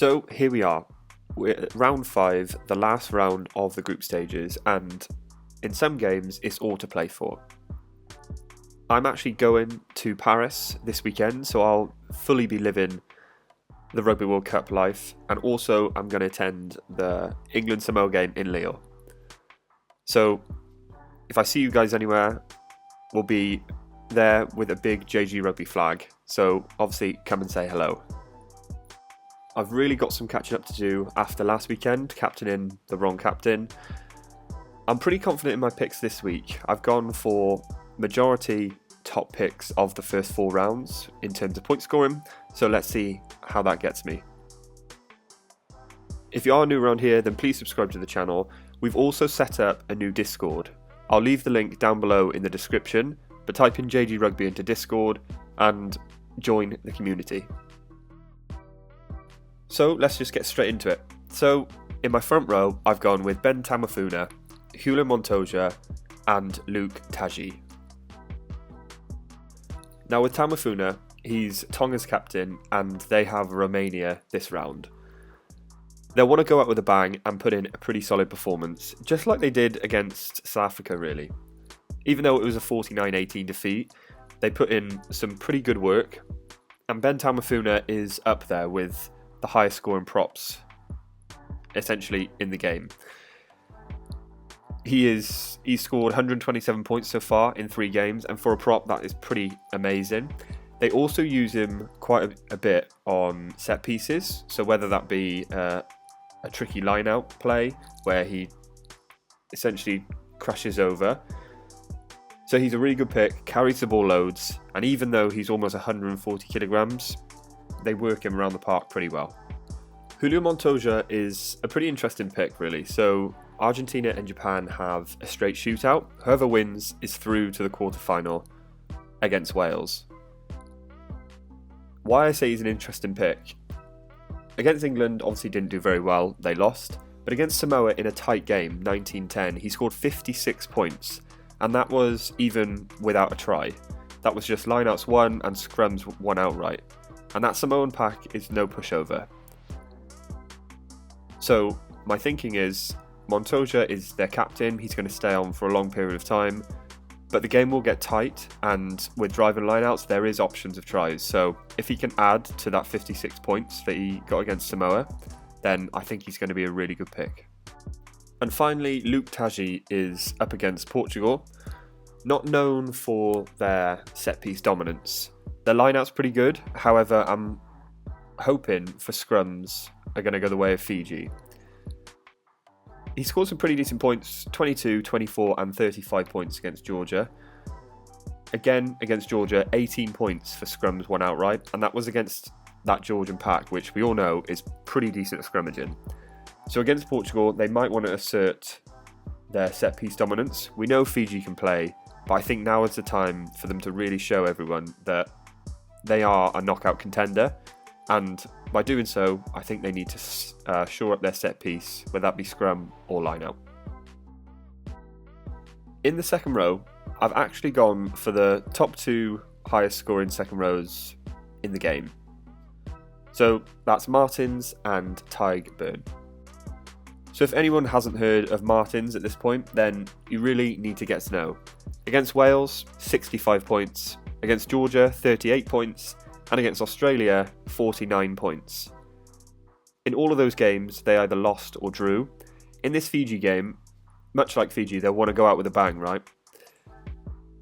So here we are. We're at round 5, the last round of the group stages, and in some games it's all to play for. I'm actually going to Paris this weekend, so I'll fully be living the Rugby World Cup life, and also I'm going to attend the England-Samoa game in Lyon. So if I see you guys anywhere, we'll be there with a big JG Rugby flag, so obviously come and say hello. I've really got some catching up to do after last weekend, captaining the wrong captain. I'm pretty confident in my picks this week. I've gone for majority top picks of the first 4 rounds in terms of point scoring, so let's see how that gets me. If you are new around here, then please subscribe to the channel. We've also set up a new Discord. I'll leave the link down below in the description, but type in JG Rugby into Discord and join the community. So let's just get straight into it. So in my front row, I've gone with Ben Tamafuna, Julio Montoya and Luke Taji. Now with Tamafuna, he's Tonga's captain and they have Romania this round. They'll want to go out with a bang and put in a pretty solid performance, just like they did against South Africa really. Even though it was a 49-18 defeat, they put in some pretty good work, and Ben Tamafuna is up there with the highest scoring props essentially in the game. He's scored 127 points so far in 3 games, and for a prop that is pretty amazing. They also use him quite a bit on set pieces, so whether that be a tricky line out play where he essentially crashes over. So he's a really good pick, carries the ball loads, and even though he's almost 140 kilograms, they work him around the park pretty well. Julio Montoya is a pretty interesting pick really. So Argentina and Japan have a straight shootout. Whoever wins is through to the quarterfinal against Wales. Why I say he's an interesting pick. Against England, obviously didn't do very well, they lost. But against Samoa in a tight game, 19-10, he scored 56 points. And that was even without a try. That was just lineouts won and scrums won outright. And that Samoan pack is no pushover. So my thinking is, Montoya is their captain, he's going to stay on for a long period of time, but the game will get tight, and with driving lineouts there is options of tries, so if he can add to that 56 points that he got against Samoa, then I think he's going to be a really good pick. And finally, Luke Taji is up against Portugal, not known for their set-piece dominance. Their lineout's pretty good, however I'm hoping for scrums are going to go the way of Fiji. He scored some pretty decent points, 22, 24 and 35 points against Georgia. Again, against Georgia, 18 points for scrums won outright, and that was against that Georgian pack, which we all know is pretty decent at scrummaging. So against Portugal, they might want to assert their set-piece dominance. We know Fiji can play, but I think now is the time for them to really show everyone that they are a knockout contender, and by doing so, I think they need to shore up their set piece, whether that be scrum or line out. In the second row, I've actually gone for the top 2 highest scoring second rows in the game. So that's Martins and Tig Burn. So if anyone hasn't heard of Martins at this point, then you really need to get to know. Against Wales, 65 points. Against Georgia, 38 points. And against Australia, 49 points. In all of those games, they either lost or drew. In this Fiji game, much like Fiji, they'll want to go out with a bang, right?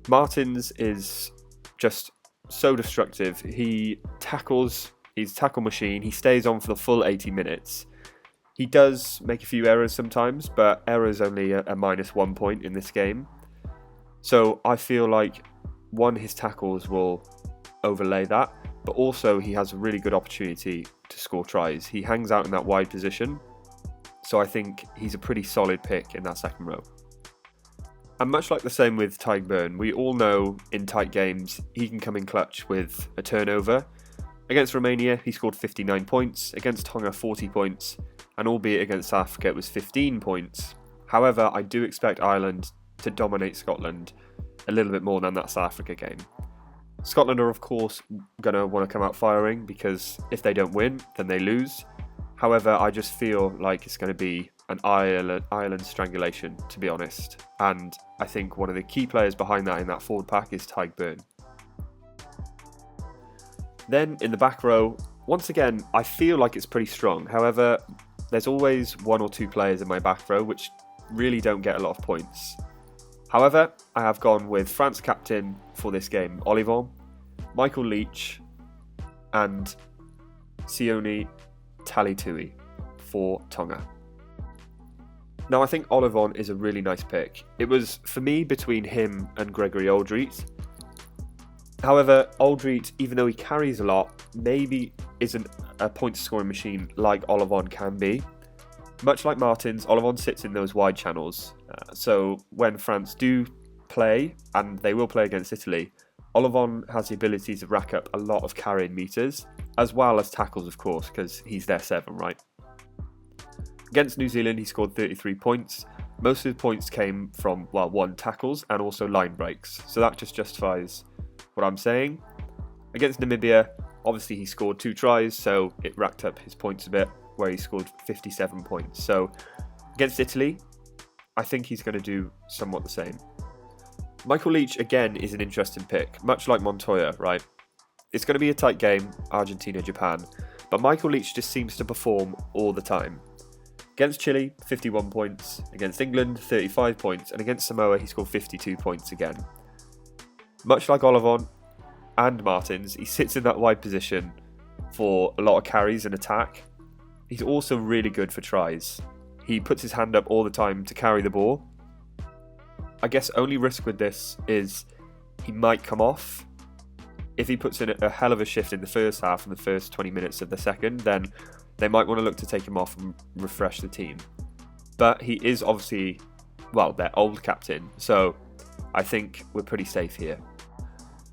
Martins is just so destructive. He tackles, he's a tackle machine, he stays on for the full 80 minutes. He does make a few errors sometimes, but errors only a -1 point in this game. So I feel like, one, his tackles will overlay that, but also he has a really good opportunity to score tries. He hangs out in that wide position, so I think he's a pretty solid pick in that second row. And much like the same with Tig Burn, we all know in tight games he can come in clutch with a turnover. Against Romania, he scored 59 points, against Tonga 40 points, and albeit against South Africa it was 15 points. However, I do expect Ireland to dominate Scotland a little bit more than that South Africa game. Scotland are of course going to want to come out firing, because if they don't win, then they lose. However, I just feel like it's going to be an Ireland strangulation, to be honest. And I think one of the key players behind that in that forward pack is Tadhg Beirne. Then in the back row, once again, I feel like it's pretty strong. However, there's always one or two players in my back row which really don't get a lot of points. However, I have gone with France captain for this game, Olivon, Michael Leach, and Sione Talitui for Tonga. Now, I think Olivon is a really nice pick. It was, for me, between him and Gregory Aldreet. However, Aldreet, even though he carries a lot, maybe isn't a point-scoring machine like Olivon can be. Much like Martins, Olivon sits in those wide channels. So when France do play, and they will play against Italy, Olivon has the ability to rack up a lot of carrying metres, as well as tackles, of course, because he's their 7, right? Against New Zealand, he scored 33 points. Most of the points came from, 1, tackles and also line breaks. So that just justifies what I'm saying. Against Namibia, obviously he scored 2 tries, so it racked up his points a bit, where he scored 57 points. So against Italy, I think he's going to do somewhat the same. Michael Leach, again, is an interesting pick, much like Montoya, right? It's going to be a tight game, Argentina-Japan, but Michael Leach just seems to perform all the time. Against Chile, 51 points. Against England, 35 points. And against Samoa, he scored 52 points again. Much like Olivon and Martins, he sits in that wide position for a lot of carries and attack. He's also really good for tries. He puts his hand up all the time to carry the ball. I guess only risk with this is he might come off. If he puts in a hell of a shift in the first half and the first 20 minutes of the second, then they might want to look to take him off and refresh the team. But he is obviously, their old captain, so I think we're pretty safe here.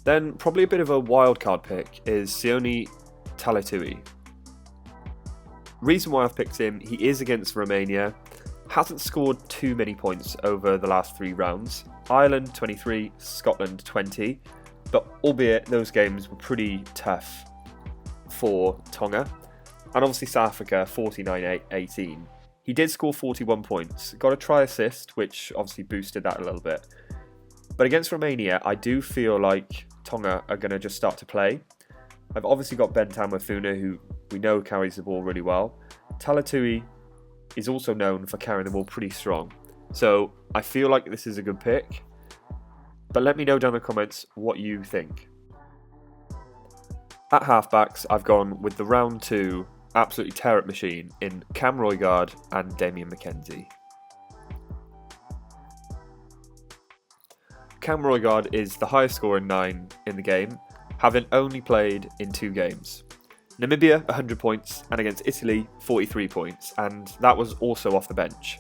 Then probably a bit of a wildcard pick is Sione Talitui. Reason why I've picked him, he is against Romania, hasn't scored too many points over the last 3 rounds. Ireland 23, Scotland 20, but albeit those games were pretty tough for Tonga. And obviously South Africa 49-18. He did score 41 points, got a try assist, which obviously boosted that a little bit. But against Romania, I do feel like Tonga are going to just start to play. I've obviously got Ben Tamafuna, who we know carries the ball really well. Talitui is also known for carrying the ball pretty strong. So I feel like this is a good pick. But let me know down in the comments what you think. At halfbacks, I've gone with the round 2 absolutely tear-up machine in Cam Roigard and Damien McKenzie. Cam Roigard is the highest scoring 9 in the game, having only played in 2 games. Namibia, 100 points, and against Italy, 43 points, and that was also off the bench.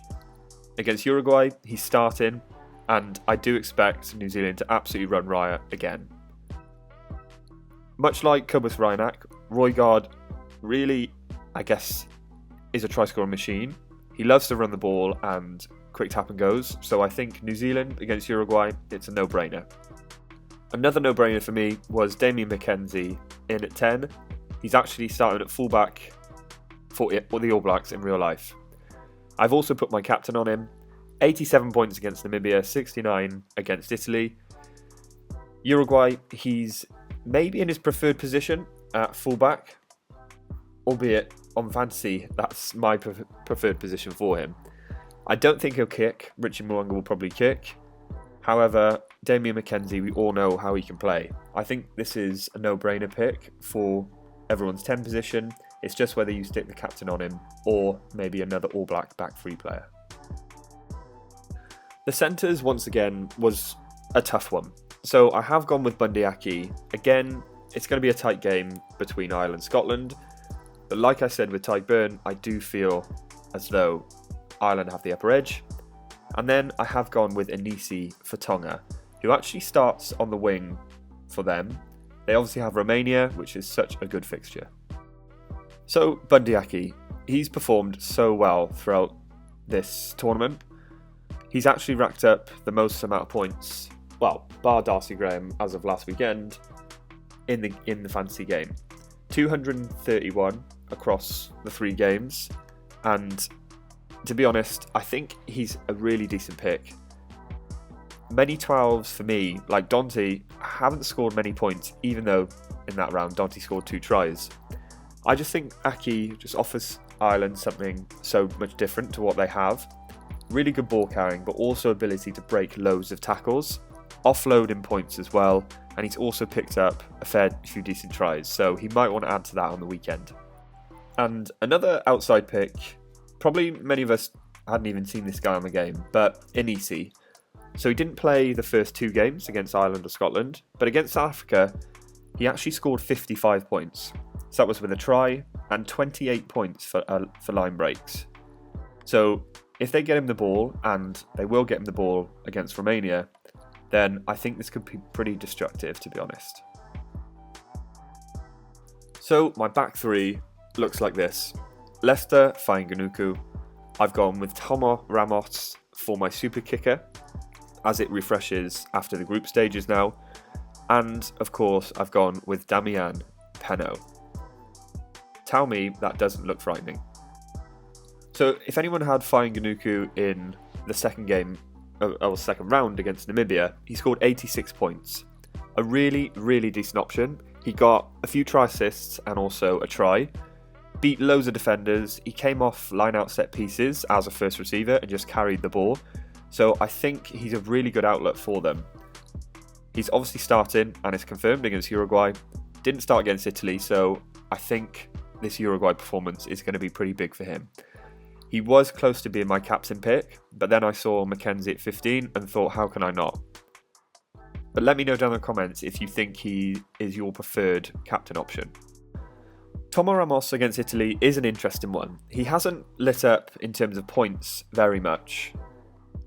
Against Uruguay, he's starting, and I do expect New Zealand to absolutely run riot again. Much like Cobus Reinach, Roigard really, I guess, is a try-scoring machine. He loves to run the ball and quick tap and goes, so I think New Zealand against Uruguay, it's a no-brainer. Another no-brainer for me was Damien McKenzie in at 10. He's actually starting at fullback for the All Blacks in real life. I've also put my captain on him. 87 points against Namibia, 69 against Italy. Uruguay, he's maybe in his preferred position at fullback, albeit on fantasy, that's my preferred position for him. I don't think he'll kick. Richie Mo'unga will probably kick. However, Damien McKenzie, we all know how he can play. I think this is a no-brainer pick for everyone's 10 position. It's just whether you stick the captain on him or maybe another All Black back 3 player. The centres, once again, was a tough one. So I have gone with Bundee Aki. Again, it's going to be a tight game between Ireland and Scotland. But like I said with Tadhg Beirne, I do feel as though Ireland have the upper edge. And then I have gone with Anisi for Tonga, who actually starts on the wing for them. They obviously have Romania, which is such a good fixture. So Bundee Aki, he's performed so well throughout this tournament. He's actually racked up the most amount of points, bar Darcy Graham as of last weekend, in the fantasy game. 231 across the 3 games, and to be honest, I think he's a really decent pick. Many 12s for me, like Dante, haven't scored many points, even though in that round Dante scored 2 tries. I just think Aki just offers Ireland something so much different to what they have. Really good ball carrying, but also ability to break loads of tackles, offloading points as well, and he's also picked up a fair few decent tries, so he might want to add to that on the weekend. And another outside pick, probably many of us hadn't even seen this guy on the game, but Inisi. So he didn't play the first 2 games against Ireland or Scotland, but against South Africa, he actually scored 55 points. So that was with a try and 28 points for line breaks. So if they get him the ball, and they will get him the ball against Romania, then I think this could be pretty destructive, to be honest. So my back 3 looks like this. Leicester, Fainga'anuku. I've gone with Tomo Ramos for my super kicker, as it refreshes after the group stages now. And of course, I've gone with Damian Penaud. Tell me that doesn't look frightening. So if anyone had Fainga'anuku in the second game, or second round against Namibia, he scored 86 points. A really, really decent option. He got a few try assists and also a try. Beat loads of defenders. He came off line-out set pieces as a first receiver and just carried the ball. So I think he's a really good outlet for them. He's obviously starting, and it's confirmed against Uruguay. Didn't start against Italy, so I think this Uruguay performance is going to be pretty big for him. He was close to being my captain pick, but then I saw Mackenzie at 15 and thought, how can I not? But let me know down in the comments if you think he is your preferred captain option. Tomo Ramos against Italy is an interesting one. He hasn't lit up in terms of points very much,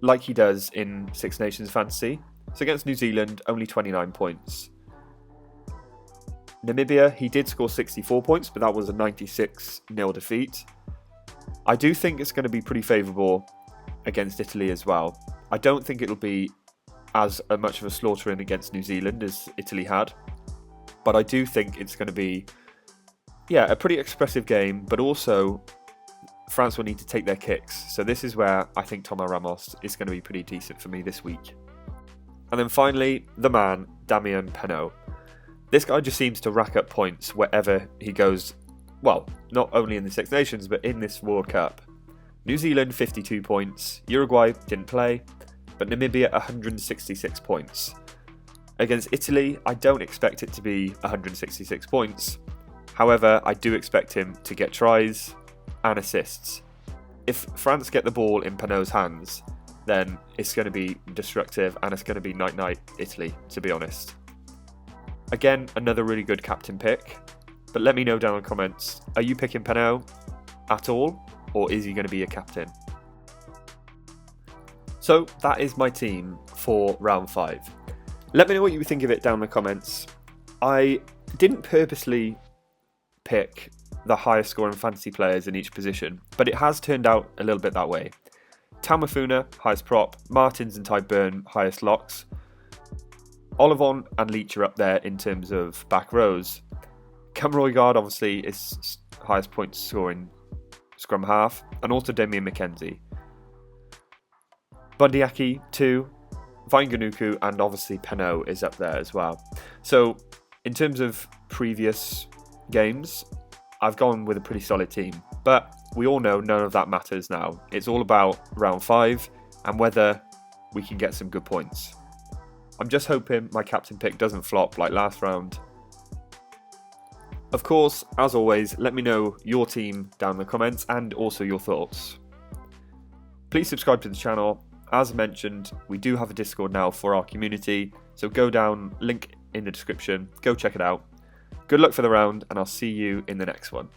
like he does in Six Nations Fantasy. So against New Zealand, only 29 points. Namibia, he did score 64 points, but that was a 96-0 defeat. I do think it's going to be pretty favourable against Italy as well. I don't think it'll be as much of a slaughtering against New Zealand as Italy had, but I do think it's going to be, a pretty expressive game, but also France will need to take their kicks. So this is where I think Tomo Ramos is going to be pretty decent for me this week. And then finally, the man, Damian Penaud. This guy just seems to rack up points wherever he goes. Well, not only in the Six Nations, but in this World Cup. New Zealand, 52 points. Uruguay didn't play, but Namibia, 166 points. Against Italy, I don't expect it to be 166 points. However, I do expect him to get tries and assists. If France get the ball in Penaud's hands, then it's going to be destructive and it's going to be night-night Italy, to be honest. Again, another really good captain pick. But let me know down in the comments, are you picking Penaud at all, or is he going to be a captain? So that is my team for round 5. Let me know what you think of it down in the comments. I didn't purposely pick the highest scoring fantasy players in each position, but it has turned out a little bit that way. Tamafuna, highest prop. Martins and Tyburn, highest locks. Olivon and Leach are up there in terms of back rows. Camroigard obviously is highest point scoring scrum half, and also Damien McKenzie. Bundyaki 2, Fainga'anuku, and obviously Penaud is up there as well. So in terms of previous games, I've gone with a pretty solid team, but we all know none of that matters now. It's all about round 5 and whether we can get some good points. I'm just hoping my captain pick doesn't flop like last round. Of course, as always, let me know your team down in the comments and also your thoughts. Please subscribe to the channel. As mentioned, we do have a Discord now for our community, so go down, link in the description, go check it out. Good luck for the round, and I'll see you in the next one.